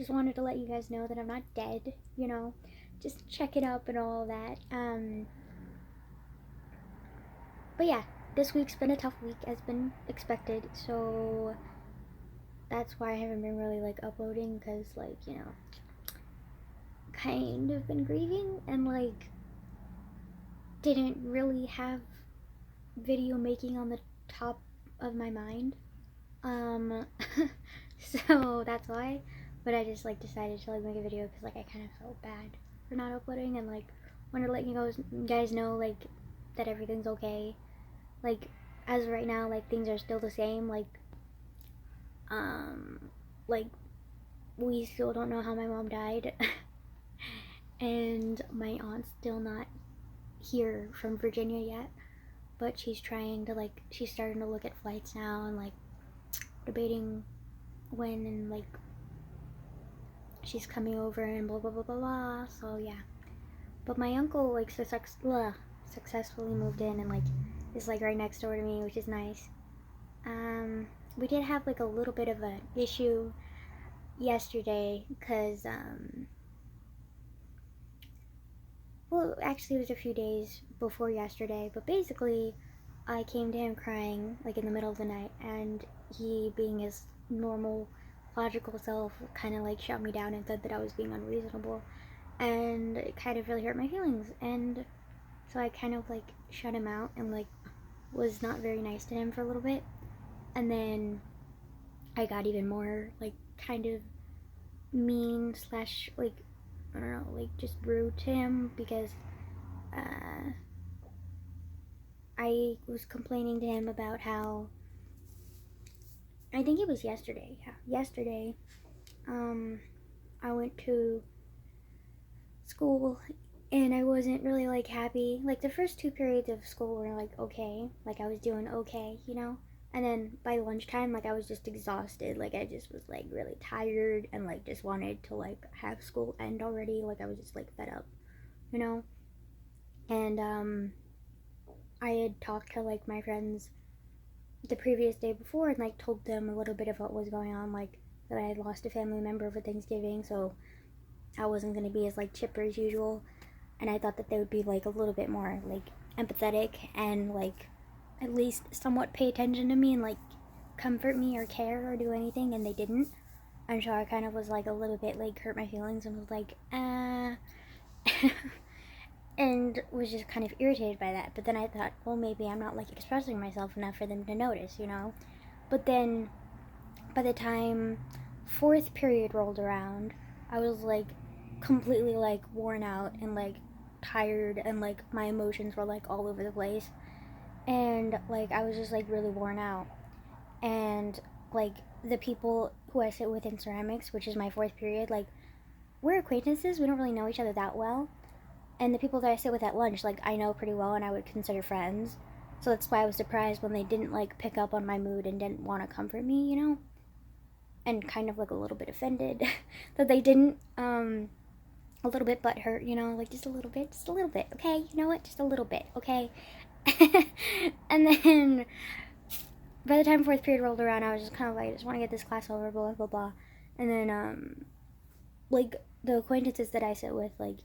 just wanted to let you guys know that I'm not dead, you know, just checking up and all that. But yeah, this week's been a tough week, as been expected, so that's why I haven't been really like uploading, because like, you know, kind of been grieving and like didn't really have video making on the top of my mind. Um, so that's why. But I just like decided to like make a video because like I kind of felt bad for not uploading, and like wanted to let you guys know like that everything's okay. Like as of right now, like things are still the same. Um, like we still don't know how my mom died, and my aunt's still not here from Virginia yet. But she's trying to like she's starting to look at flights now and like debating when and like she's coming over and blah blah blah blah blah. So yeah, but my uncle like successfully moved in and like is like right next door to me, which is nice. We did have like a little bit of an issue yesterday because well, actually it was a few days before yesterday, but basically I came to him crying like in the middle of the night, and he, being his normal logical self, kind of like shut me down and said that I was being unreasonable, and it kind of really hurt my feelings. And so I kind of like shut him out and like was not very nice to him for a little bit, and then I got even more like kind of mean slash like I don't know, like just rude to him because uh, I was complaining to him about how I think it was yesterday. Yeah, yesterday. Um, I went to school and I wasn't really like happy. Like the first two periods of school were like okay, like I was doing okay, you know. And then by lunchtime, like I was just exhausted. Like I just was like really tired and like just wanted to like have school end already. Like I was just like fed up, you know. And I had talked to like my friends the previous day before and like told them a little bit of what was going on, like that I had lost a family member over Thanksgiving, so I wasn't gonna be as like chipper as usual, and I thought that they would be like a little bit more like empathetic and like at least somewhat pay attention to me and like comfort me or care or do anything, and they didn't. And so I kind of was like a little bit like hurt my feelings and was like, and was just kind of irritated by that. But then I thought, well, maybe I'm not like expressing myself enough for them to notice, you know? But then by the time fourth period rolled around, I was like completely like worn out and like tired, and like my emotions were like all over the place. And like I was just like really worn out. And like the people who I sit with in ceramics, which is my fourth period, like we're acquaintances. We don't really know each other that well. And the people that I sit with at lunch, like I know pretty well and I would consider friends. So that's why I was surprised when they didn't like pick up on my mood and didn't want to comfort me, you know? And kind of like a little bit offended that they didn't. A little bit butthurt, you know, like just a little bit, okay? You know what? Just a little bit, okay? And then by the time fourth period rolled around, I was just kind of like, I just want to get this class over, blah blah blah. And then like the acquaintances that I sit with, like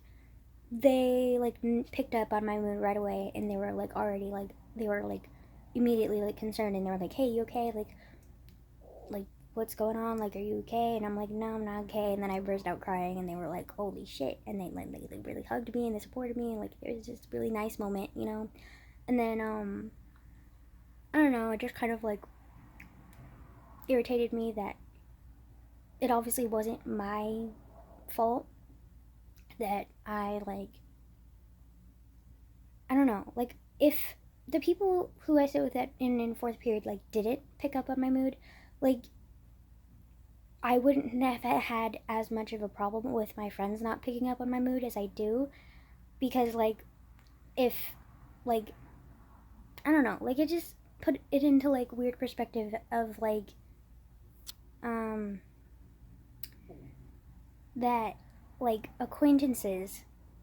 they like picked up on my mood right away, and they were like already like they were like immediately like concerned, and they were like, hey, you okay? Like what's going on? Like, are you okay? And I'm like, no, I'm not okay. And then I burst out crying, and they were like, holy shit. And they really hugged me and they supported me, and like it was just a really nice moment, you know. And then I don't know, it just kind of like irritated me that it obviously wasn't my fault that I like I don't know, like if the people who I sit with at in fourth period like didn't pick up on my mood, like I wouldn't have had as much of a problem with my friends not picking up on my mood as I do, because like if like I don't know, like it just put it into like weird perspective of like um that like acquaintances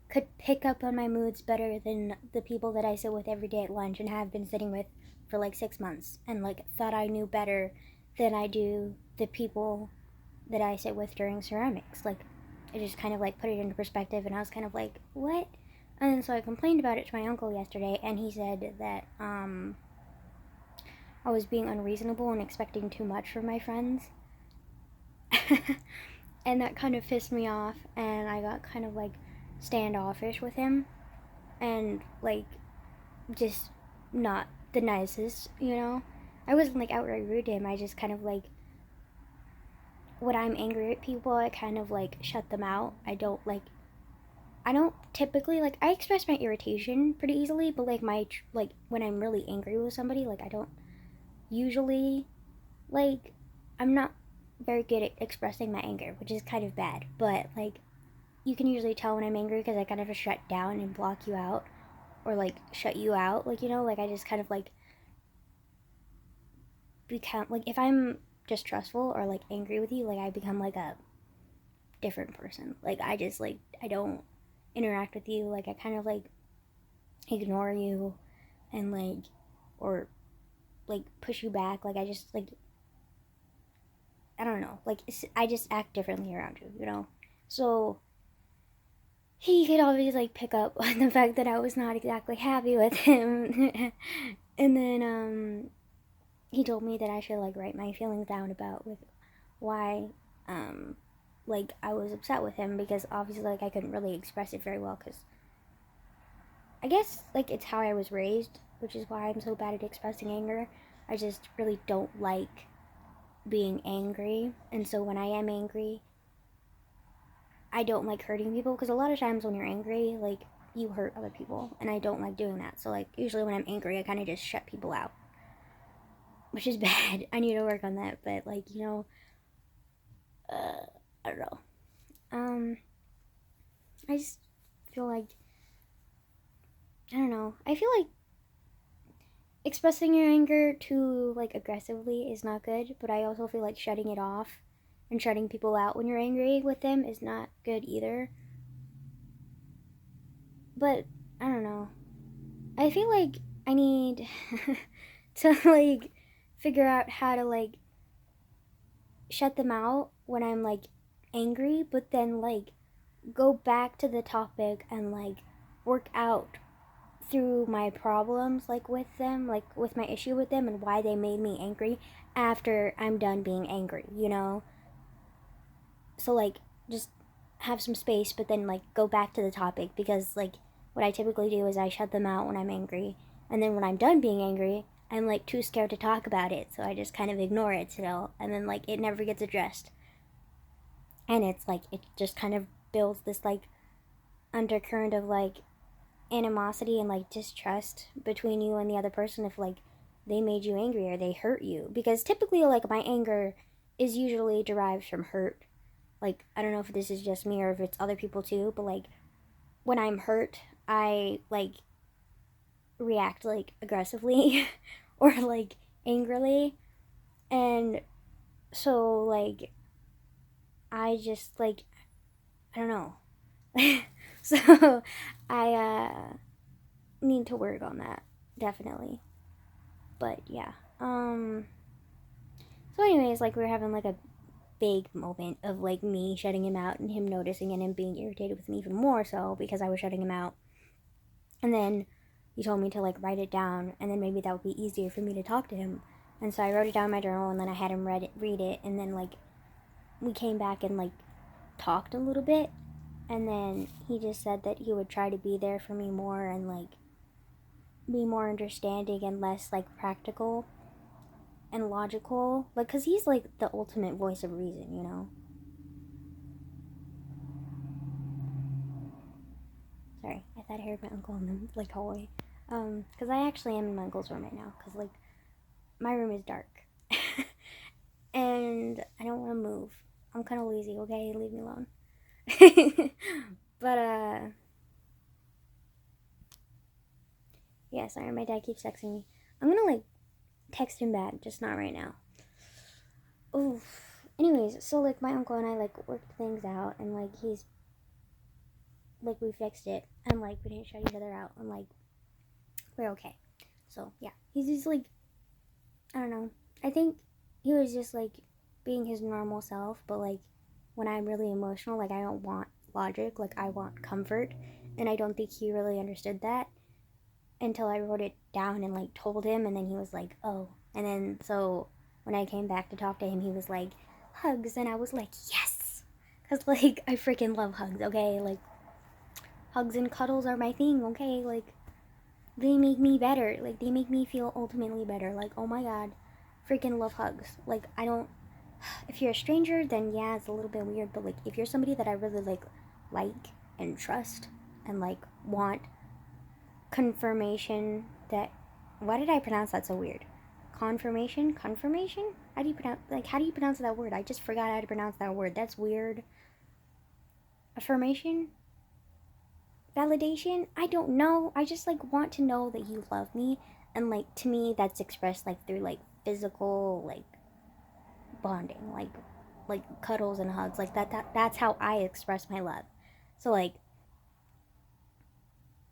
could pick up on my moods better than the people that I sit with every day at lunch and have been sitting with for like 6 months, and like thought I knew better than I do the people that I sit with during ceramics. Like, it just kind of like put it into perspective, and I was kind of like, what? And so I complained about it to my uncle yesterday, and he said that I was being unreasonable and expecting too much from my friends. And that kind of pissed me off, and I got kind of like standoffish with him, and like just not the nicest, you know? I wasn't like outright rude to him, I just kind of like, when I'm angry at people, I kind of like shut them out. I don't typically, like, I express my irritation pretty easily, but like like when I'm really angry with somebody, like I don't usually, like, I'm not very good at expressing my anger, which is kind of bad, but like you can usually tell when I'm angry because I kind of shut down and block you out, or like shut you out, like, you know, like I just kind of like become like, if I'm distrustful or like angry with you, like I become like a different person. Like I just like, I don't interact with you, like I kind of like ignore you, and like, or like push you back, like I just like, I don't know, like I just act differently around you, you know? So he could always like pick up on the fact that I was not exactly happy with him. And then he told me that I should like write my feelings down about with why like I was upset with him, because obviously like I couldn't really express it very well, because I guess like it's how I was raised, which is why I'm so bad at expressing anger. I just really don't like being angry, and so when I am angry, I don't like hurting people, because a lot of times when you're angry, like, you hurt other people, and I don't like doing that. So like usually when I'm angry, I kind of just shut people out, which is bad. I need to work on that, but like, you know, I don't know. Um, I just feel like, I don't know. I feel like expressing your anger too like aggressively is not good, but I also feel like shutting it off and shutting people out when you're angry with them is not good either. But I don't know. I feel like I need to like figure out how to like shut them out when I'm like angry, but then like go back to the topic and like work out through my problems like with them, like with my issue with them and why they made me angry after I'm done being angry, you know? So like just have some space, but then like go back to the topic, because like what I typically do is I shut them out when I'm angry, and then when I'm done being angry, I'm like too scared to talk about it, so I just kind of ignore it still, and then like it never gets addressed, and it's like it just kind of builds this like undercurrent of like animosity and like distrust between you and the other person if like they made you angry or they hurt you, because typically like my anger is usually derived from hurt. Like I don't know if this is just me or if it's other people too, but like when I'm hurt, I like react like aggressively or like angrily, and so like I just like, I don't know. So I need to work on that, definitely. But yeah. So anyways, like we are having like a big moment of like me shutting him out and him noticing and him being irritated with me even more so because I was shutting him out. And then he told me to like write it down, and then maybe that would be easier for me to talk to him. And so I wrote it down in my journal, and then I had him read it, and then like we came back and like talked a little bit, and then he just said that he would try to be there for me more and like be more understanding and less like practical and logical, like, because he's like the ultimate voice of reason, you know? Sorry, I thought I heard my uncle in the like hallway. Because I actually am in my uncle's room right now, because like my room is dark. And I don't want to move. I'm kind of lazy, okay? Leave me alone. But yeah, sorry, my dad keeps texting me. I'm gonna like text him back, just not right now. Oof. Anyways, so like my uncle and I like worked things out, and like he's like we fixed it, and like we didn't shut each other out, and like we're okay. So yeah, he's just like, I don't know. I think he was just like being his normal self, but like when I'm really emotional, like I don't want logic, like I want comfort. And I don't think he really understood that until I wrote it down and like told him, and then he was like, oh. And then so when I came back to talk to him, he was like, hugs, and I was like, yes, because like I freaking love hugs. Okay, like hugs and cuddles are my thing. Okay, like they make me better. Like they make me feel ultimately better. Like oh my god, freaking love hugs. Like I don't. If you're a stranger, then yeah, it's a little bit weird. But like if you're somebody that I really like and trust and like want confirmation that, why did I pronounce that so weird? Confirmation? How do you pronounce that word? I just forgot how to pronounce that word. That's weird. Affirmation? Validation? I don't know. I just like want to know that you love me, and like to me that's expressed like through like physical like bonding, like cuddles and hugs. Like that's how I express my love. So like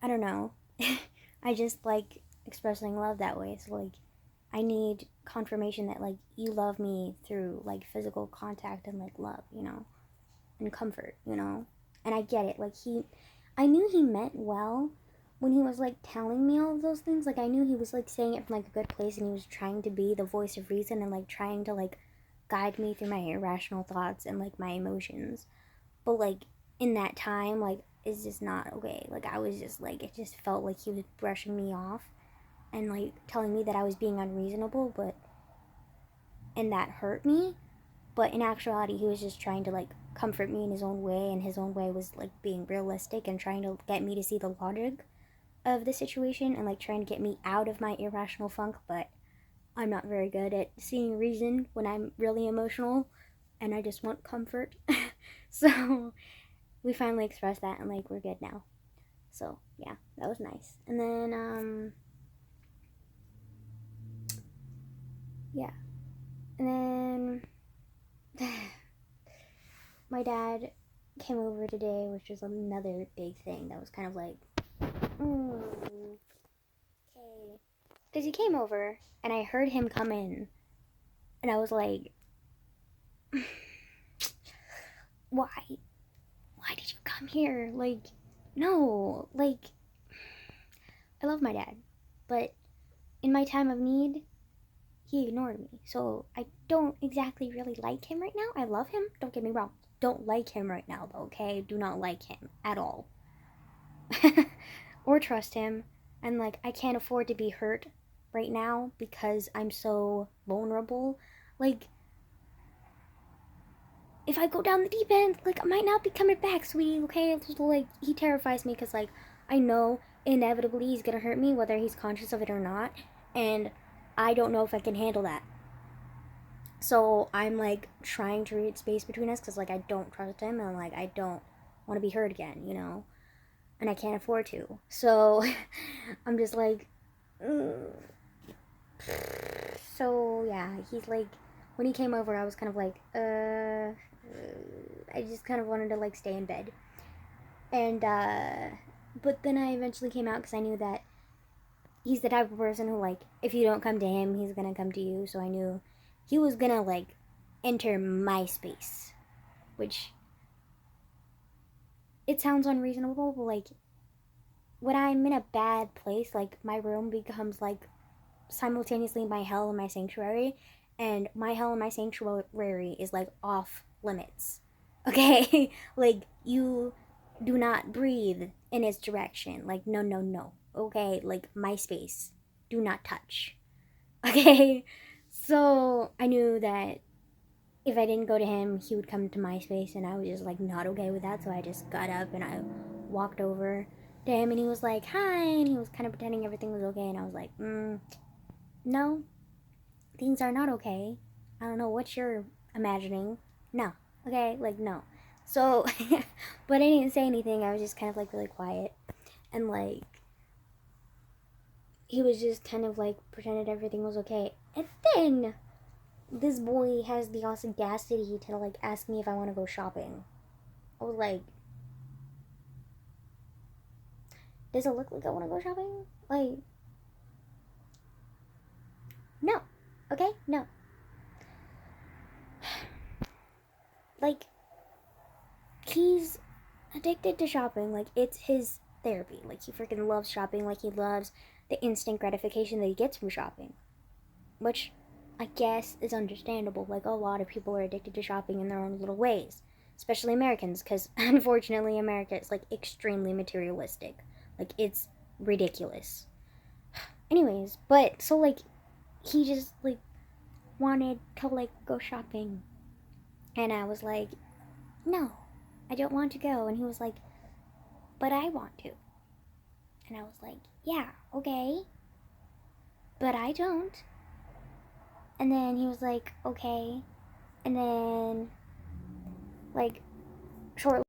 I don't know. I just like expressing love that way. So like I need confirmation that like you love me through like physical contact and like love, and comfort, And I get it. Like I knew he meant well when he was like telling me all of those things. Like I knew he was like saying it from like a good place, and he was trying to be the voice of reason and like trying to like guide me through my irrational thoughts and like my emotions. But like in that time, like it's just not okay. Like I was just like, it just felt like he was brushing me off and like telling me that I was being unreasonable, and that hurt me. But in actuality, he was just trying to like comfort me in his own way, and his own way was like being realistic and trying to get me to see the logic of the situation and like trying to get me out of my irrational funk. But I'm not very good at seeing reason when I'm really emotional and I just want comfort. So we finally expressed that, and like we're good now. So yeah, that was nice. And then yeah, and then my dad came over today, which was another big thing that was kind of like, okay, because he came over and I heard him come in, and I was like, why did you come here? Like, no, like, I love my dad, but in my time of need, he ignored me. So I don't exactly really like him right now. I love him, don't get me wrong. Don't like him right now, though, okay? Do not like him at all. Or trust him. And like, I can't afford to be hurt right now because I'm so vulnerable. Like, if I go down the deep end, like, I might not be coming back, sweetie, okay? So, like, he terrifies me because, like, I know inevitably he's gonna hurt me, whether he's conscious of it or not. And I don't know if I can handle that. So I'm like trying to read space between us because like I don't trust him, and like I don't want to be hurt again, and I can't afford to. So I'm just like, so yeah, he's like, when he came over, I was kind of like, I just kind of wanted to like stay in bed, and but then I eventually came out because I knew that he's the type of person who like, if you don't come to him, he's gonna come to you. So I knew he was gonna like enter my space, which it sounds unreasonable, but like when I'm in a bad place, like my room becomes like simultaneously my hell and my sanctuary, and my hell and my sanctuary is like off limits. Okay? Like you do not breathe in its direction. Like no, no, no. Okay? Like my space. Do not touch. Okay? So I knew that if I didn't go to him, he would come to my space, and I was just like not okay with that. So I just got up and I walked over to him, and he was like, hi, and he was kind of pretending everything was okay, and I was like, no, things are not okay. I don't know what you're imagining. No, okay, like no. So, but I didn't say anything. I was just kind of like really quiet, and like he was just kind of like pretended everything was okay, and then this boy has the audacity to like ask me if I want to go shopping. I was like, does it look like I want to go shopping? Like, no. Okay? No. like, he's addicted to shopping. Like, it's his therapy. Like, he freaking loves shopping. Like, he loves the instant gratification that he gets from shopping, which I guess is understandable. Like, a lot of people are addicted to shopping in their own little ways, especially Americans, because unfortunately, America is like extremely materialistic. Like, it's ridiculous. Anyways, but so like, he just like wanted to like go shopping, and I was like, no, I don't want to go. And he was like, but I want to. And I was like, yeah, okay, but I don't. And then he was like, okay. And then, like, shortly